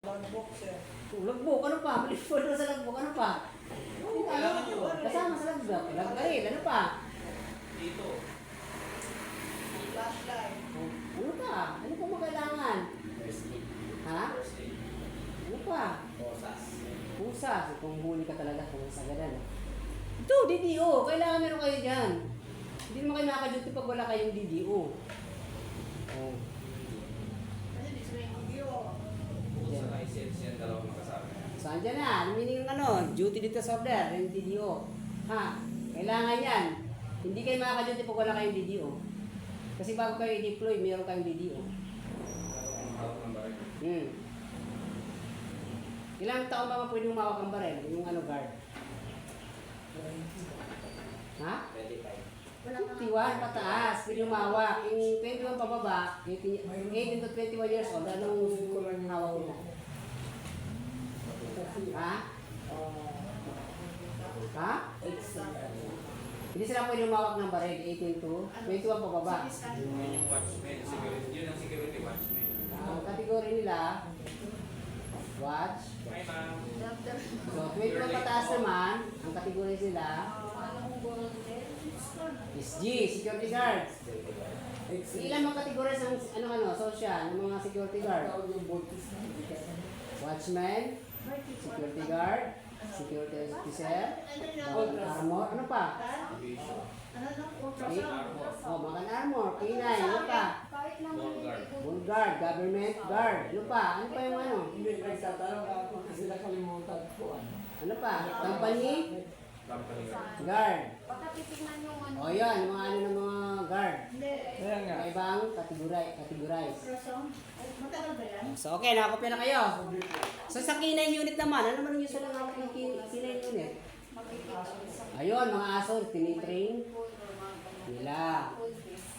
Logbook, sir. Logbook, ano pa? Balik po sa logbook, ano pa? Kailangan nyo. Kasama sa logbook. Lagbaril, ano pa? Dito. Flashlight. Ano pa? Ano pa mo kailangan? First aid. Ha? First aid. Ano pa? Bosas. Pusa. Kung huli ka talaga, kung sagadan. Ito, DDO. Kailangan meron kayo dyan. Hindi naman kayo nakaka-duty pag wala kayong DDO. Oh. Kasi di sila yung video. Pusa license yan, dalawang makasama yan. Saan dyan na? Meaning ano, duty dito sa order, yung DDO. Ha? Kailangan yan. Hindi kayo makaka-duty pag wala kayong DDO. Kasi bago kayo i-deploy, meron kayong DDO. Dalawang hawak ng baril. Ilang taon ba pwede humawak ng baril? Yung ano guard? Ha? 25. 51 pataas, pwede humawak. Yung 21 pababa, 18 to 21 years old, anong hawak nila? Ha? Ha? Hindi sila pwede humawak ng baril, 18 to 21 pababa. Yun yung watchman, security. Yun ang security watchman. Ang kategory nila, watch. Hi, ma'am. So, 21 pataas naman, ang kategory nila is G, security guard. Ilan mga kategory ng social, ng mga security guard? Watchman, security guard, security officer, armor, ano pa? Makan armor, K9, ano pa? Bull guard, government guard, ano pa? Ano pa yung ano? Hindi, nagtatanong ako kasi nakalimutan ko. Ano pa? Company Company guard. guard. Baka titignan yung ano. O yan, yung mga ano ng mga guard. Kaya nga. May ibang categorize. Matagal ba yan? So okay, nakakopya na kayo. So sa K9 unit naman, ano naman yung sa lang ng K9 unit? Ayun, mga aso, tinitrain nila.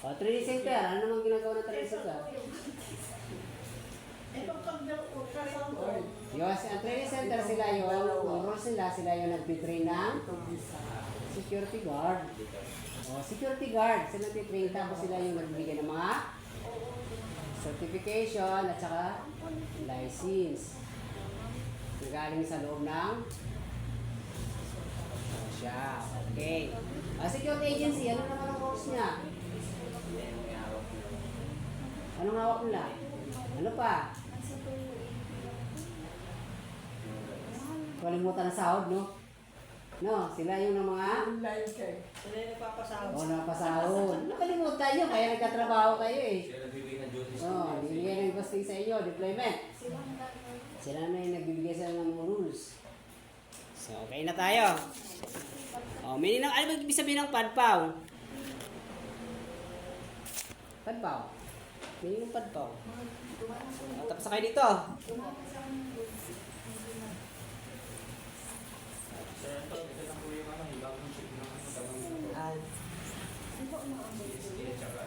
O, training center, ano naman ginagawa ng training center? Eh, pag-ultrasound ko. Yung ang training center sila yung, ang roles nila, sila yung nag-train ng security guard. O, security guard, sila nag-train, tapos sila yung nagbigay ng mga certification at saka license. Nagaling sa loob ng siya. Okay. Security agency, ano naman ang course niya? Yan yung hawak nila. Anong hawak nila? Ano pa? Kalimutan na sahod, no? No, sila yung ng mga Sila yung nagpapasahod. napasahod. Nakalimutan nyo, kaya nagkatrabaho kayo eh. Sila nagbibigay ng duties. Bibigyan ng posting sa inyo, deployment. Sila na yung nagbibigay sa ng rules. So, okay na tayo. May ano ba ibig sabihin ng padpaw? Padpaw. May yung padpaw. Tapos na kayo dito. Sir, ito na po yung ano, yung bagong chip ng ano, bagong CSD at saka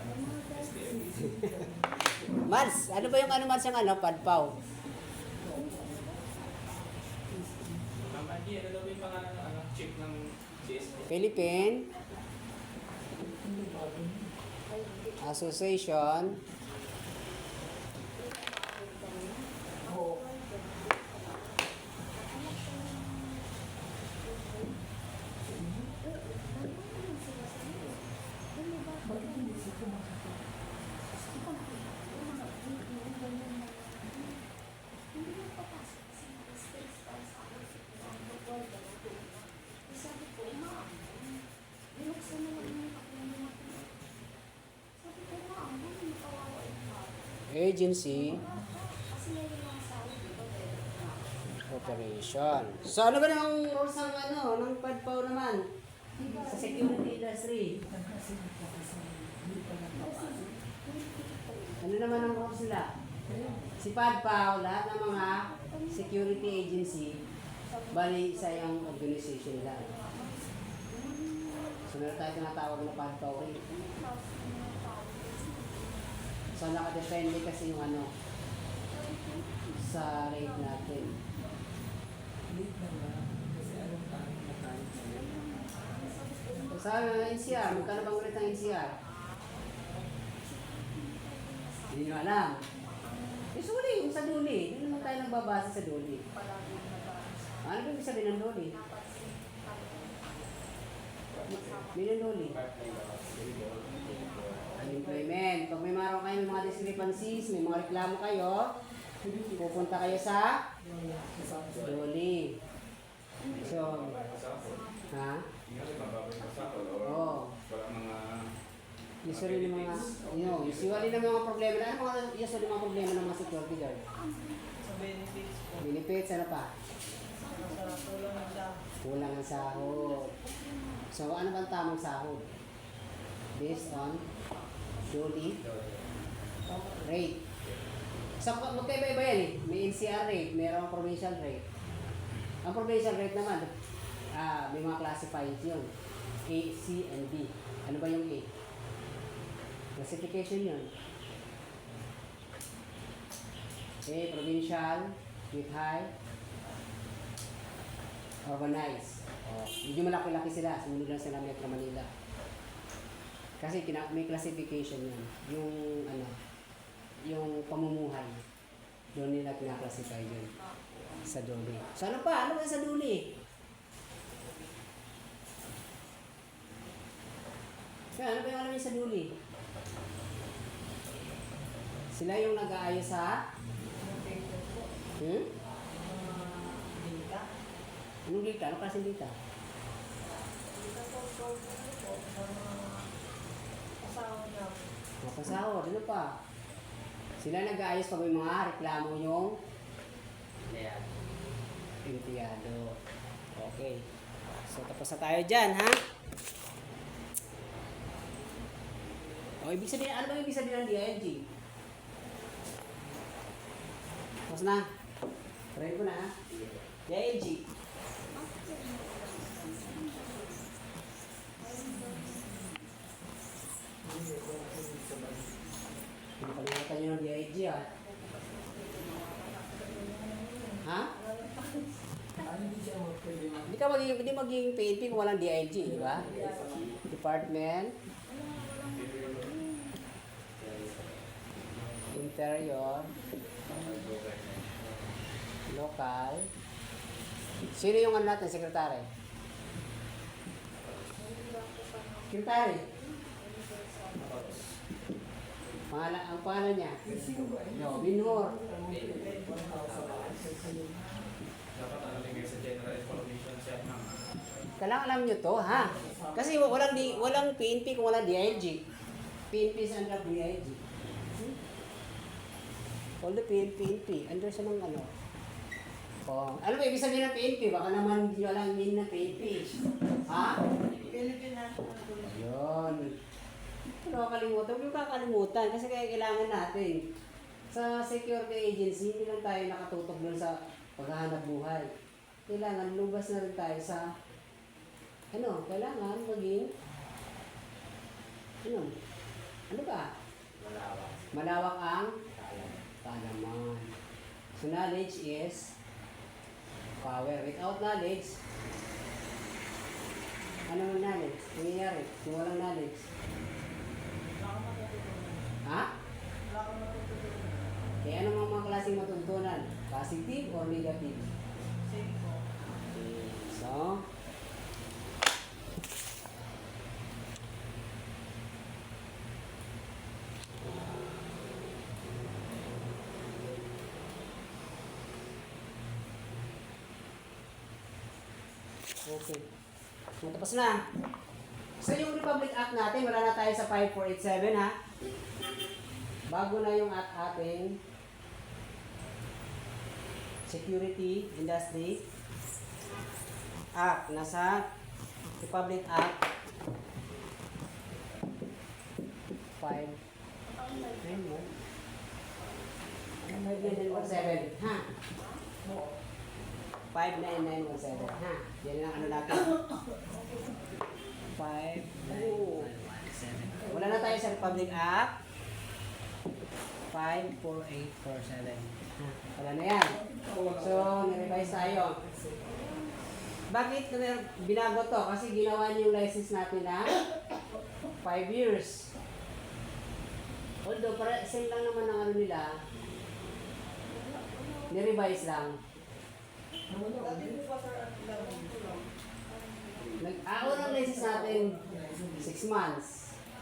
SDM. Mads, ano ba yung ano Mads yung ano, padpaw? Ma'am Angie, ano daw yung pangalan ng ano, chip ng CSD? Philippine Association Agency Operation. So ano ba ang rules ng ano, ng padpaw naman? Sa security industry. Ano naman ang rules nila? Si padpaw, lahat ng mga security agency, bali sa yung organization nila. So meron tayo tinatawag na padpaw rate. So nakadepende kasi yung ano sa rate natin. Sa NCR, magkano bang rate ng NCR? Hindi nyo alam. Usually, yung sa duli. Hindi naman tayo nagbabasa sa duli. Ano ba ibig sabihin ng duli? Bilang duli. Unemployment. Pag may maroon kayo ng mga discrepancies, may mga reklamo kayo, pupunta kayo sa duli. So, ha? Oo. Usually ng mga, usually ng mga problema, ano mga usually mga problema ng mga security guard? Sa benefits po. Benefits, ano pa? Sa tulong ng sa Kulang ang sahod. So, ano bang tamang sahod? Based on daily rate. So, magkaiba-iba yan eh. May NCR rate, mayroong provincial rate. Ang provincial rate naman, may mga classified yun. A, C, and D. Ano ba yung A? Classification yun. A, provincial, with high, organized. Medyo malaki-laki sila. Sumunod lang sila Metro Manila. Kasi may classification yan. Yung pamumuhay. Doon nila pinaklasify yun. Sa duli. So ano pa? Ano ba sa duli? Kaya ano ba yung alam niyo sa duli? Sila yung nag-aayos sa data. anong data? Ano klaseng data? Mga pasahod. Ano pa? Sila nag-aayos pag may mga reklamo yung empleyado. Okay. So tapos na tayo dyan, ha? Ibig sabihin, ano ba ibig sabihin ng DILG? Tapos na. Try ko na, ha? DILG. Nakalimutan nyo ng DILG, ha? Ha? Hindi magiging PNP kung walang DILG, di ba? Department Interior Local. Sino yung ano natin, sekretary? Sekretary? Ang pangalan niya? No, Binhor. Dapat ano lang sa general information set ng Kailangan alam nyo to, ha? Kasi walang PNP kung walang DILG. PNP is under DILG. All the PNP. Under siya ng ano. Ano ba ibig sabihin ng PNP? Baka naman hindi walang meaning ng PNP. Ha? Philippine National Police. Ayun. Pero kakalimutan. Huwag yung kakalimutan. Kasi kaya kailangan natin. Sa security agency, hindi lang tayo nakatutok dun sa paghahanap buhay. Kailangan lubas na rin tayo sa kailangan maging ano ba? Malawak ang kaalaman. So knowledge is power. Without knowledge, ano ang knowledge? Nangyayari kung walang knowledge. Ha? Kaya ano mga klaseng matutunan? Positive or negative? Sige po. So, okay. So, tapos na. So, yung Republic Act natin, wala na tayo sa 5487, ha? Bago na yung ating Security Industry Act. Nasa Republic Act 59917, ha? 59917, ha? Yan lang ano natin. 59917. Wala na tayo sa Republic Act 54847. Wala na yan. So, nirevise tayo. Bakit binago to? Kasi ginawa niyo yung license natin na 5 years. Although, same lang naman ang ano nila, Ni-revise lang. Dati po pa sir, ano lang. Unang license natin, 6 months.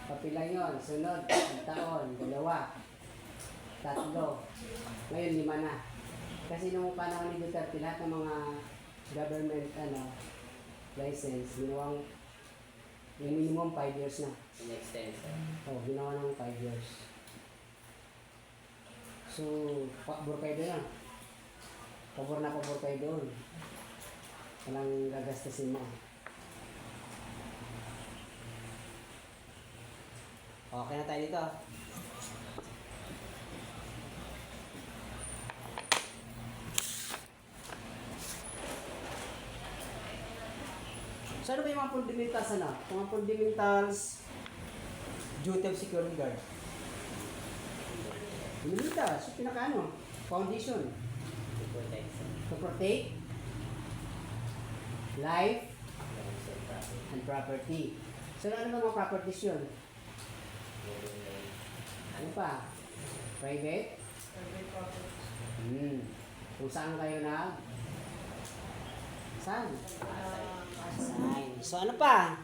Papila yun. Sunod, 1 taon, 2, 3. Ngayon, 5 na. Kasi nung panahon ni Duterte, lahat ng mga government license, ginawang yung minimum 5 years na. In-extend sir. Ginawa ng 5 years. So, pabor kayo doon. Pabor na pabor kayo doon. Walang gagastasin mo. Okay na tayo dito. So ano ba yung mga fundamentals Mga fundamentals duty of security guard. Fundamentals, yung foundation. To protect sir. To protect life Lives and property. and property. So ano ba mga properties yun? Meron like Ano pa? Private? Every property. Kung saan kayo Saan? Assign. So ano pa?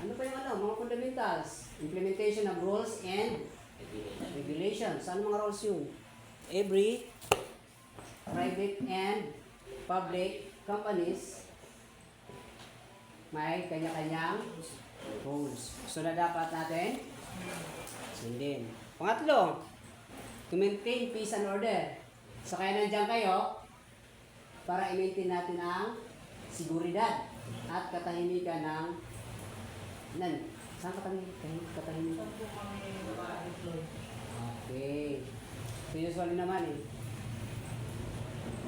Ano pa yung mga fundamentals? Implementation of rules and regulation. regulations. Saan mga rules yun? Every private and public companies may kanya-kanyang rules. So na dapat natin sundin. Pangatlo, to maintain peace and order. So kaya nandiyan kayo para i-maintain natin ang seguridad at katahimikan ng saan katahimikan? Saan po kami employ? Okay. So usually naman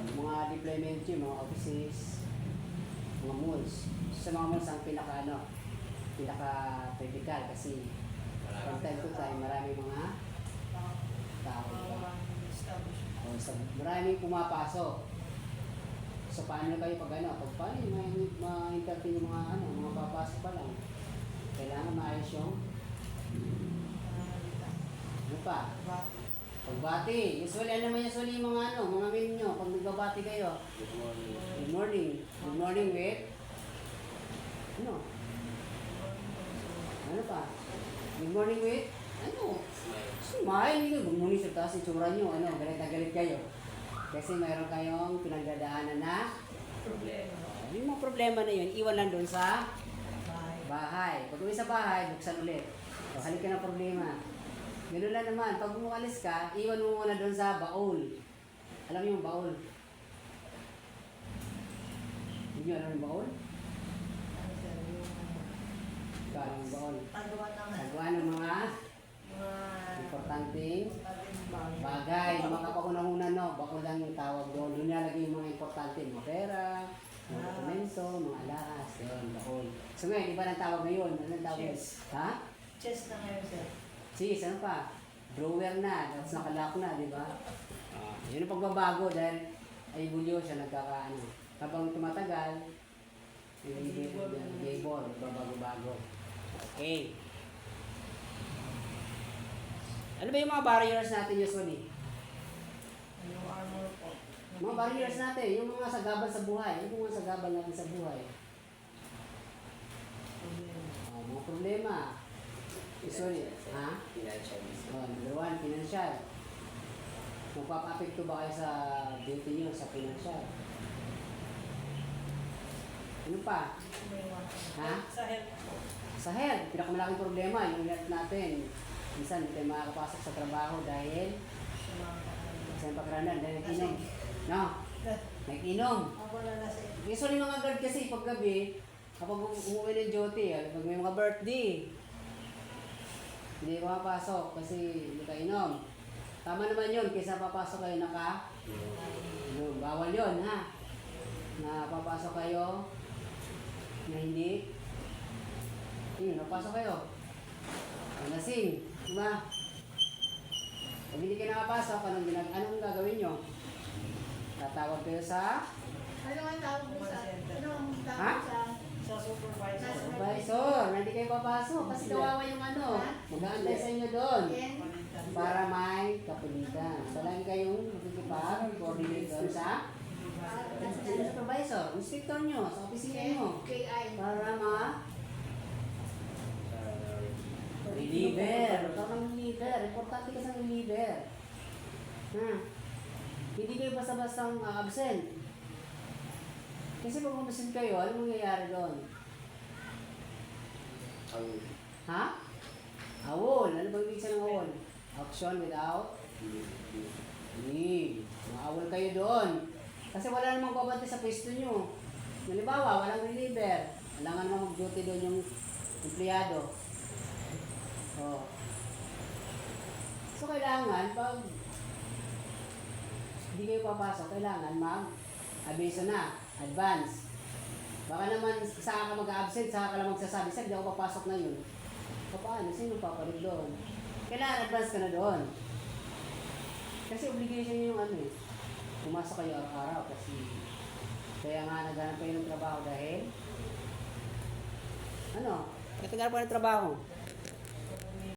mga deployment yun, mga offices, mga malls. Sa mga malls ang pinaka-critical kasi from time to time marami mga tao. Diba? So, maraming pumapasok. So paano kayo pag paano ma-entertain yung mga papasok pa lang? Kailangan maayos yung ano pa? Pagbati. Usually yung mga mga mail nyo pag nagbabati kayo. Good morning. Good morning. Good morning with Ano pa? Good morning with Smile. Smile. Good morning sa taas itsura nyo. Galit na galit kayo. Kasi mayroon kayong pinagdadaanan na Problema. yung mga problema na yun, iwan lang doon sa Bye. bahay. Pag uwi sa bahay, buksan ulit. O, halik ka ng problema. Ganoon lang naman, pag umalis ka, iwan mo muna doon sa baul. Alam mo yung baul? Hindi nyo alam yung baul? Ano sir, yung Ikaw alam yung baul. tagawa ng Nagawa ng mga mga importanteng ating bagay. bagay. Yung mga kapakunahunan, baul lang yung tawag doon. Doon nilagay yung mga importante, mga pera, mga dokumento, mga alahas, yun, baul. So ngayon, iba ng tawag ngayon. Ano ang tawag? Chess. Ha? Chess na ngayon sir. Sis, ano pa? Drawer na, tapos nakalock na, di ba? Yun ang pagbabago dahil ay bulyo siya Habang tumatagal, gable, bago-bago. Okay. Ano ba yung mga barriers natin usually? Yung armor po. Mga barriers natin, yung mga sagabal sa buhay. Yung mga sagabal natin sa buhay. Mga problema. Usually, ha? Financial risk. Number 1, financial. Magpapa-apekto ba kayo sa duty nyo sa financial? Ano pa? Ha? Sa health po. Sa health, pinakamalaking problema, yung health natin. Minsan, hindi tayo makakapasok sa trabaho dahil Sa mga sa pakranan, dahil nag-inom. No? Nag-inom. Ako na nasa Usually mga guard kasi paggabi, kapag umuwi ng duty, pag may mga birthday, hindi ka mapasok kasi hindi ka inom. Tama naman yun, kaysa papasok kayo bawal yun ha. Na papasok kayo na hindi. Napasok kayo. Lasing, diba? Pag hindi kayo nakapasok, anong gagawin nyo? Tatawag kayo sa Ano ang tawag mo sa... Ano ang Ha? tawag sa... sa supervisor. supervisor. Hindi kayo papasok kasi kawawa yung mag-aantay sa inyo doon. Ken? para may kapulitan. So, lagi kayong magkikipag-coordinate doon sa supervisor, instructor nyo, sa opisina nyo. KI. Para reliever. Ikaw ng reliever. Importante ka sa reliever. Ha? Hindi kayo basta-bastang absent. Kasi pag absent kayo, ano mangyayari doon? Ha? Awol. Ano ba ibig sabihin ng awol? Action without leave. Maawol kayo doon. Kasi wala namang babante sa pwesto nyo. Halimbawa, walang reliever. Wala nga namang mag-duty doon yung empleyado. Oh. So, kailangan, pag hindi kayo papasok, kailangan mag-abiso na, advance. Baka naman, saka ka mag-absent, saka ka lang magsasabi, sir, hindi ako papasok na yun. Paano? Sino papalit doon? Kailangan advance ka na doon. Kasi obligation yung ano eh. Pumasok kayo araw-araw kasi kaya nga naghanap kayo ng trabaho dahil ano? Naghanap kayo ng trabaho.